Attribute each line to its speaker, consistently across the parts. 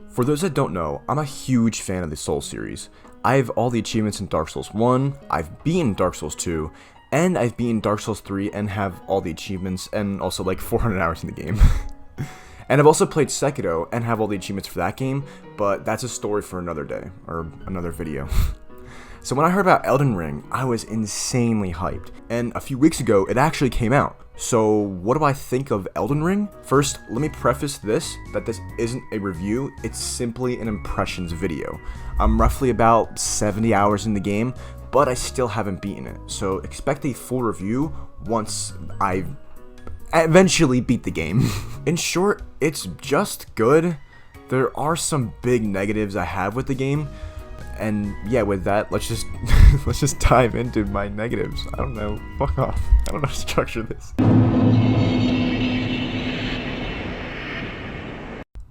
Speaker 1: For those that don't know, I'm a huge fan of the Souls series. I have all the achievements in Dark Souls 1, I've beaten Dark Souls 2, and I've beaten Dark Souls 3 and have all the achievements and also like 400 hours in the game. And I've also played Sekiro and have all the achievements for that game, but that's a story for another day, or another video. So when I heard about Elden Ring, I was insanely hyped, and a few weeks ago it actually came out. So what do I think of Elden Ring? First, let me preface that this isn't a review, it's simply an impressions video. I'm roughly about 70 hours in the game, but I still haven't beaten it, so expect a full review once I eventually beat the game. In short, it's just good. There are some big negatives I have with the game, and yeah, with that, let's just let's just dive into my negatives. I don't know, fuck off. I don't know how to structure this.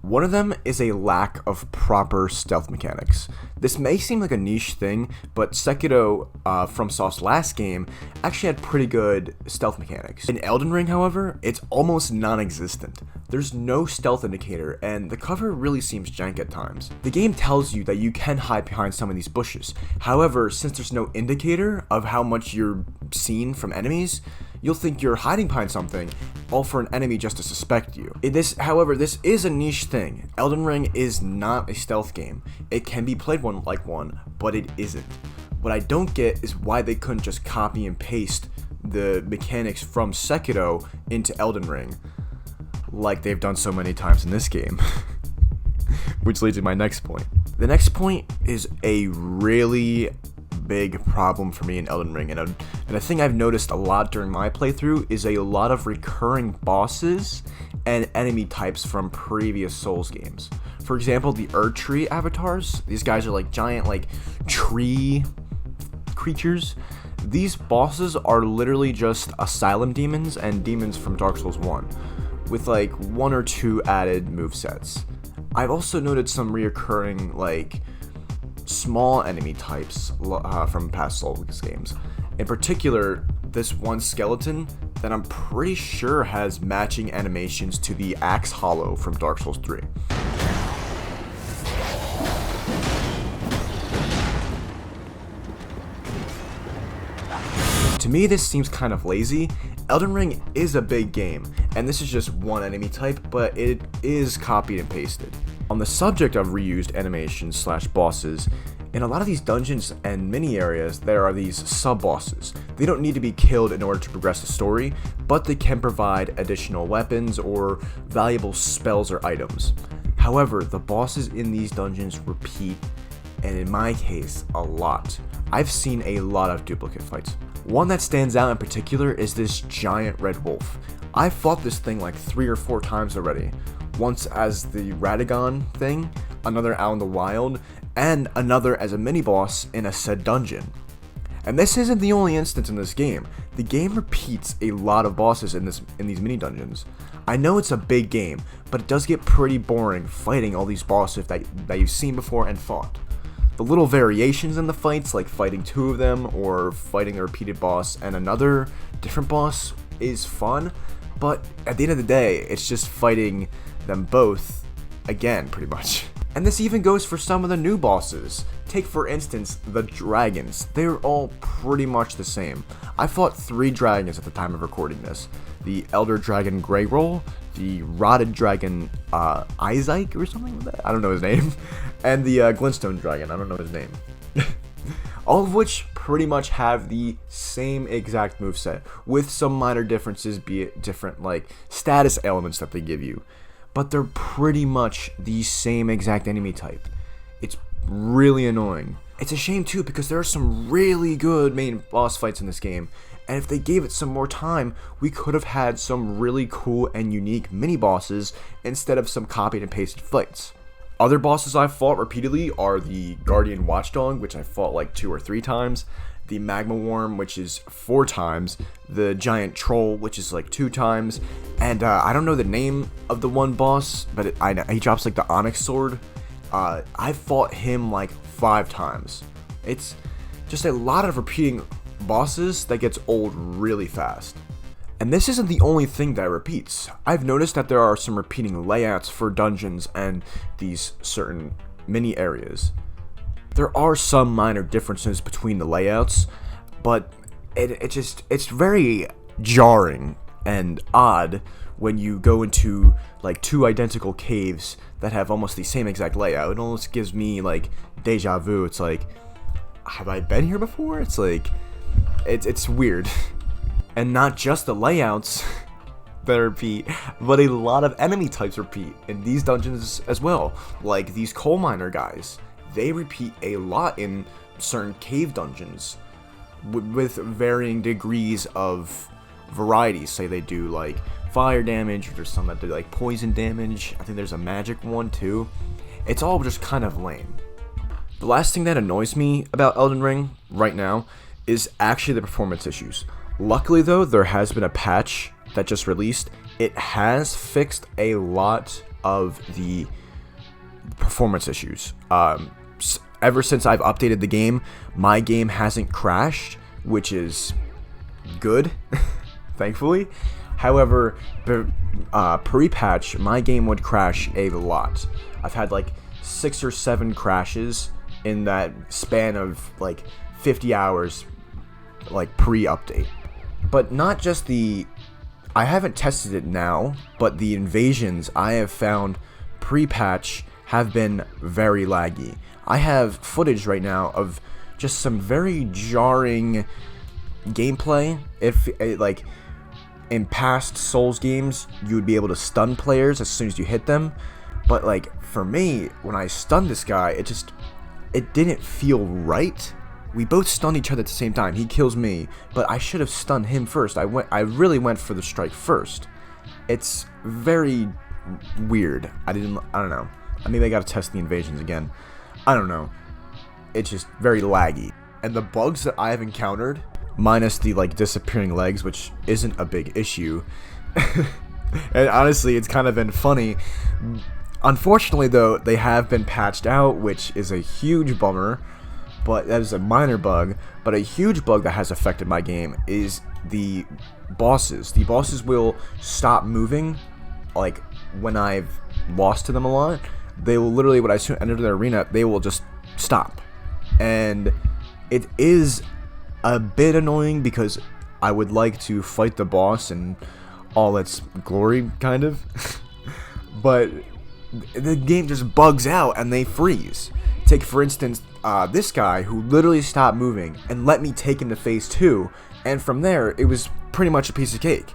Speaker 1: One of them is a lack of proper stealth mechanics. This may seem like a niche thing, but Sekiro, from Soft's last game, actually had pretty good stealth mechanics. In Elden Ring, however, it's almost non-existent. There's no stealth indicator, and the cover really seems jank at times. The game tells you that you can hide behind some of these bushes. However, since there's no indicator of how much you're seen from enemies, you'll think you're hiding behind something, all for an enemy just to suspect you. However, this is a niche thing. Elden Ring is not a stealth game. It can be played like one, but it isn't. What I don't get is why they couldn't just copy and paste the mechanics from Sekiro into Elden Ring, like they've done so many times in this game. Which leads to my next point. The next point is a really big problem for me in Elden Ring, and a thing I've noticed a lot during my playthrough is a lot of recurring bosses and enemy types from previous Souls games. For example, the Erdtree avatars. These guys are like giant like tree creatures. These bosses are literally just asylum demons and demons from Dark Souls 1, with like 1 or 2 added movesets. I've also noted some reoccurring like small enemy types from past Souls games. In particular, this one skeleton that I'm pretty sure has matching animations to the Axe Hollow from Dark Souls 3. To me, this seems kind of lazy. Elden Ring is a big game, and this is just one enemy type, but it is copied and pasted. On the subject of reused animations slash bosses, in a lot of these dungeons and mini areas, there are these sub-bosses. They don't need to be killed in order to progress the story, but they can provide additional weapons or valuable spells or items. However, the bosses in these dungeons repeat, and in my case, a lot. I've seen a lot of duplicate fights. One that stands out in particular is this giant red wolf. I fought this thing like 3 or 4 times already. Once as the Radagon thing, another out in the wild, and another as a mini-boss in a said dungeon. And this isn't the only instance in this game. The game repeats a lot of bosses in these mini-dungeons. I know it's a big game, but it does get pretty boring fighting all these bosses that you've seen before and fought. The little variations in the fights, like fighting 2 of them, or fighting a repeated boss and another different boss, is fun, but at the end of the day, it's just fighting them both again, pretty much. And this even goes for some of the new bosses. Take for instance, the dragons. They're all pretty much the same. I fought 3 dragons at the time of recording this. The Elder Dragon Greyroll, the Rotted Dragon Isaac or something like that, I don't know his name, and the Glintstone Dragon, I don't know his name. All of which pretty much have the same exact moveset, with some minor differences, be it different like status elements that they give you. But they're pretty much the same exact enemy type. It's really annoying. It's a shame too, because there are some really good main boss fights in this game, and if they gave it some more time, we could have had some really cool and unique mini bosses instead of some copied and pasted fights. Other bosses I've fought repeatedly are the Guardian Watchdog, which I fought like 2 or 3 times, the Magma Worm, which is 4 times, the Giant Troll, which is like 2 times, and I don't know the name of the one boss, but I know he drops like the Onyx Sword. I fought him like 5 times. It's just a lot of repeating bosses that gets old really fast. And this isn't the only thing that repeats. I've noticed that there are some repeating layouts for dungeons and these certain mini areas. There are some minor differences between the layouts, but it's very jarring and odd when you go into like two identical caves that have almost the same exact layout. It almost gives me like deja vu. It's like, have I been here before? It's like, it's weird. And not just the layouts that repeat, but a lot of enemy types repeat in these dungeons as well. Like these coal miner guys, they repeat a lot in certain cave dungeons with varying degrees of variety. Say they do like fire damage, or there's some that do like poison damage. I think there's a magic one too. It's all just kind of lame. The last thing that annoys me about Elden Ring right now is actually the performance issues. Luckily though, there has been a patch that just released. It has fixed a lot of the performance issues. Ever since I've updated the game, my game hasn't crashed, which is good, thankfully. However, pre-patch, my game would crash a lot. I've had like 6 or 7 crashes in that span of like 50 hours, like pre-update. But not just I haven't tested it now, but the invasions I have found pre-patch have been very laggy. I have footage right now of just some very jarring gameplay. If like in past Souls games, you would be able to stun players as soon as you hit them, but like for me, when I stunned this guy, it didn't feel right. We both stunned each other at the same time. He kills me, but I should have stunned him first. I really went for the strike first. It's very weird. I don't know. Maybe I gotta test the invasions again. I don't know. It's just very laggy. And the bugs that I have encountered, minus the like disappearing legs, which isn't a big issue. And honestly, it's kind of been funny. Unfortunately though, they have been patched out, which is a huge bummer. But that is a minor bug. But a huge bug that has affected my game is the bosses. The bosses will stop moving, like when I've lost to them a lot. They will literally, when I enter their arena, they will just stop. And it is a bit annoying because I would like to fight the boss in all its glory, kind of. But the game just bugs out and they freeze. Take for instance this guy who literally stopped moving and let me take him to phase 2, and from there it was pretty much a piece of cake.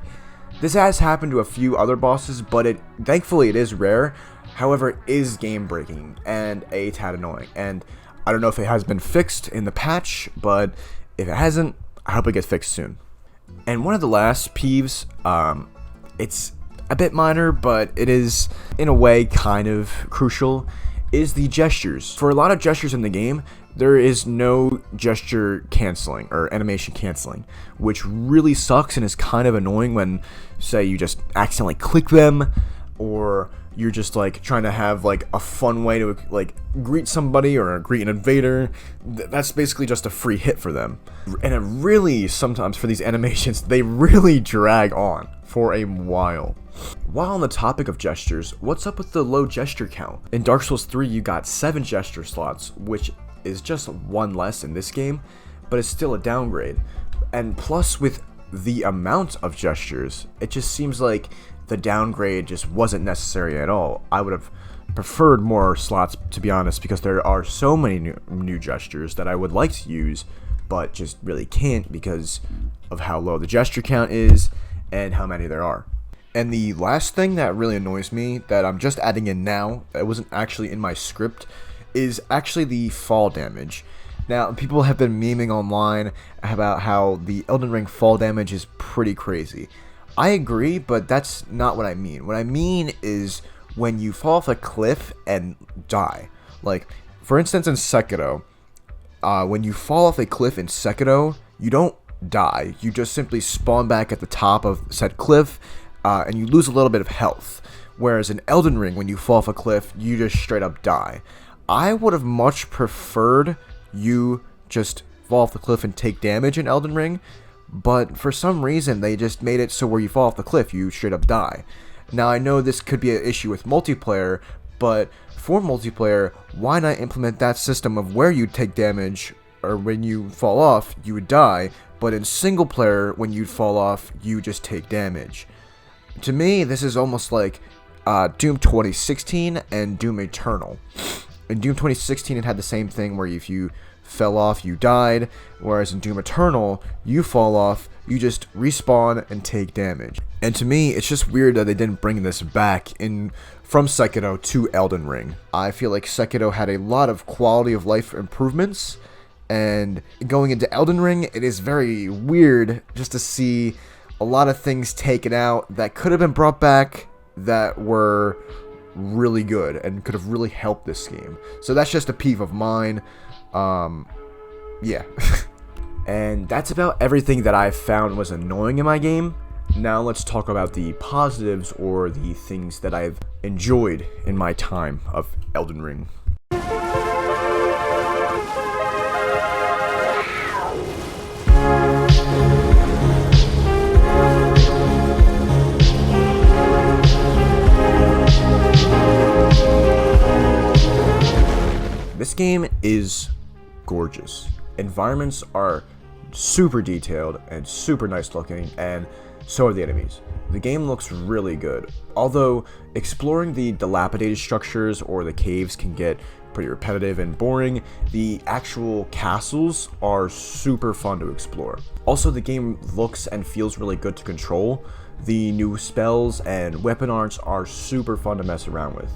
Speaker 1: This has happened to a few other bosses, but thankfully it is rare. However, it is game breaking and a tad annoying, and I don't know if it has been fixed in the patch, but if it hasn't, I hope it gets fixed soon. And one of the last peeves, it's a bit minor, but it is in a way kind of crucial, is the gestures. For a lot of gestures in the game, there is no gesture canceling or animation canceling, which really sucks and is kind of annoying when, say, you just accidentally click them, or you're just like trying to have like a fun way to like greet somebody or greet an invader. That's basically just a free hit for them. And it really, sometimes for these animations, they really drag on for a while. While on the topic of gestures, what's up with the low gesture count? In Dark Souls 3, you got 7 gesture slots, which is just 1 less in this game, but it's still a downgrade. And plus, with the amount of gestures, it just seems like the downgrade just wasn't necessary at all. I would have preferred more slots, to be honest, because there are so many new gestures that I would like to use, but just really can't because of how low the gesture count is and how many there are. And the last thing that really annoys me, that I'm just adding in now, that wasn't actually in my script, is actually the fall damage. Now, people have been memeing online about how the Elden Ring fall damage is pretty crazy. I agree, but that's not what I mean. What I mean is when you fall off a cliff and die. Like, for instance, in Sekiro, when you fall off a cliff in Sekiro, you don't die. You just simply spawn back at the top of said cliff, and you lose a little bit of health. Whereas in Elden Ring, when you fall off a cliff, you just straight up die. I would have much preferred you just fall off the cliff and take damage in Elden Ring, but for some reason they just made it so where you fall off the cliff, you straight up die. Now I know this could be an issue with multiplayer, but for multiplayer, why not implement that system of where you take damage, or when you fall off, you would die, but in single player, when you fall off, you just take damage. To me, this is almost like Doom 2016 and Doom Eternal. In Doom 2016, it had the same thing where if you fell off, you died, whereas in Doom Eternal, you fall off, you just respawn and take damage. And to me, it's just weird that they didn't bring this back from Sekiro to Elden Ring. I feel like Sekiro had a lot of quality of life improvements, and going into Elden Ring, it is very weird just to see a lot of things taken out that could have been brought back that were really good and could have really helped this game. So that's just a peeve of mine. Yeah. And that's about everything that I found was annoying in my game. Now let's talk about the positives, or the things that I've enjoyed in my time of Elden Ring. This game is gorgeous. Environments are super detailed and super nice looking, and so are the enemies. The game looks really good. Although exploring the dilapidated structures or the caves can get pretty repetitive and boring, the actual castles are super fun to explore. Also, the game looks and feels really good to control. The new spells and weapon arts are super fun to mess around with.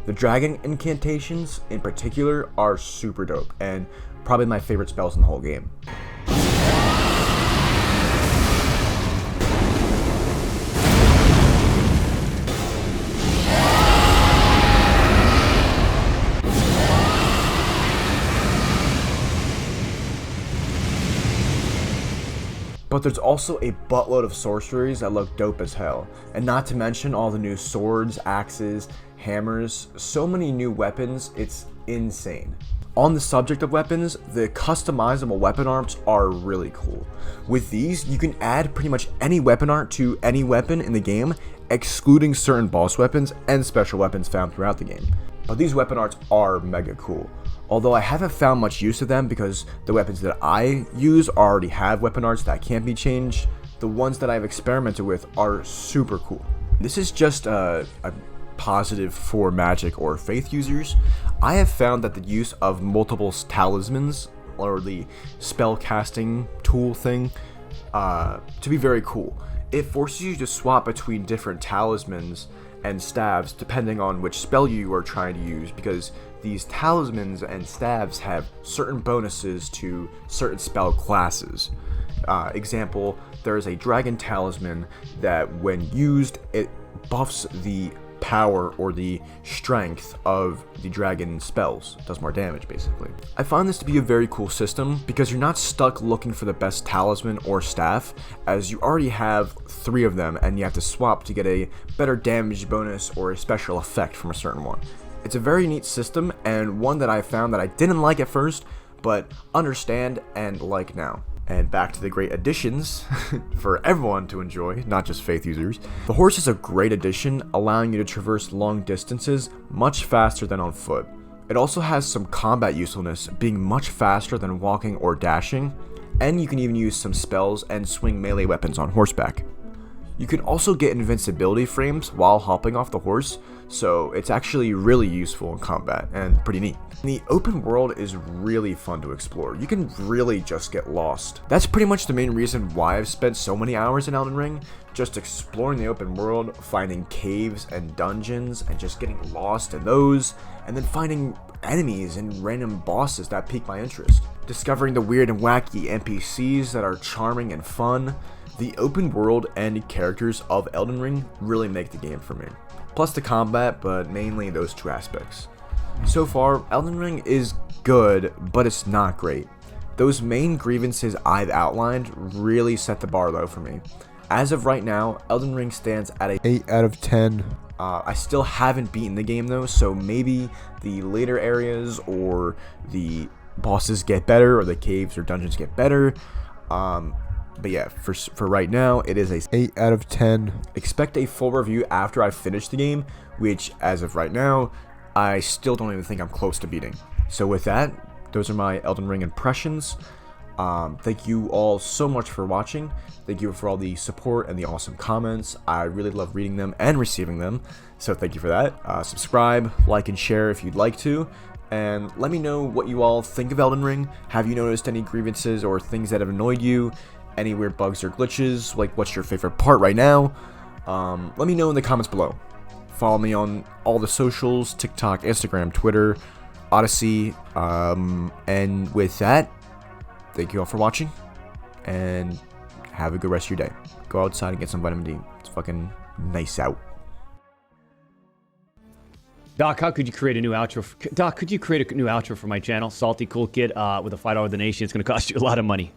Speaker 1: The dragon incantations in particular are super dope, and probably my favorite spells in the whole game. But there's also a buttload of sorceries that look dope as hell, and not to mention all the new swords, axes, hammers, so many new weapons, it's insane. On the subject of weapons, the customizable weapon arts are really cool. With these, you can add pretty much any weapon art to any weapon in the game, excluding certain boss weapons and special weapons found throughout the game. But these weapon arts are mega cool. Although I haven't found much use of them because the weapons that I use already have weapon arts that can't be changed, the ones that I've experimented with are super cool. This is just a positive for magic or faith users. I have found that the use of multiple talismans, or the spell casting tool thing, to be very cool. It forces you to swap between different talismans and staves depending on which spell you are trying to use, because these talismans and staves have certain bonuses to certain spell classes. Example, there is a dragon talisman that when used, it buffs the power or the strength of the dragon spells. Does more damage, basically. I find this to be a very cool system because you're not stuck looking for the best talisman or staff, as you already have 3 of them and you have to swap to get a better damage bonus or a special effect from a certain one. It's a very neat system, and one that I found that I didn't like at first, but understand and like now. And back to the great additions for everyone to enjoy, not just faith users. The horse is a great addition, allowing you to traverse long distances much faster than on foot. It also has some combat usefulness, being much faster than walking or dashing, and you can even use some spells and swing melee weapons on horseback. You can also get invincibility frames while hopping off the horse, so it's actually really useful in combat and pretty neat. The open world is really fun to explore. You can really just get lost. That's pretty much the main reason why I've spent so many hours in Elden Ring, just exploring the open world, finding caves and dungeons, and just getting lost in those, and then finding enemies and random bosses that pique my interest. Discovering the weird and wacky NPCs that are charming and fun. The open world and characters of Elden Ring really make the game for me. Plus the combat, but mainly those 2 aspects. So far, Elden Ring is good, but it's not great. Those main grievances I've outlined really set the bar low for me. As of right now, Elden Ring stands at a 8 out of 10. I still haven't beaten the game though, so maybe the later areas or the bosses get better, or the caves or dungeons get better. But yeah, for right now, it is a 8 out of 10. Expect a full review after I finish the game, which, as of right now, I still don't even think I'm close to beating. So with that, those are my Elden Ring impressions. Thank you all so much for watching. Thank you for all the support and the awesome comments. I really love reading them and receiving them, so thank you for that. Subscribe, like, and share if you'd like to, and let me know what you all think of Elden Ring. Have you noticed any grievances or things that have annoyed you? Any weird bugs or glitches? Like, what's your favorite part right now? Let me know in the comments below. Follow me on all the socials: TikTok, Instagram, Twitter, Odyssey, and with that, thank you all for watching, and have a good rest of your day. Go outside and get some vitamin D. It's fucking nice out.
Speaker 2: Doc, how could you create a new outro? Doc, could you create a new outro for my channel? Salty Cool Kid with a $5 donation. It's going to cost you a lot of money.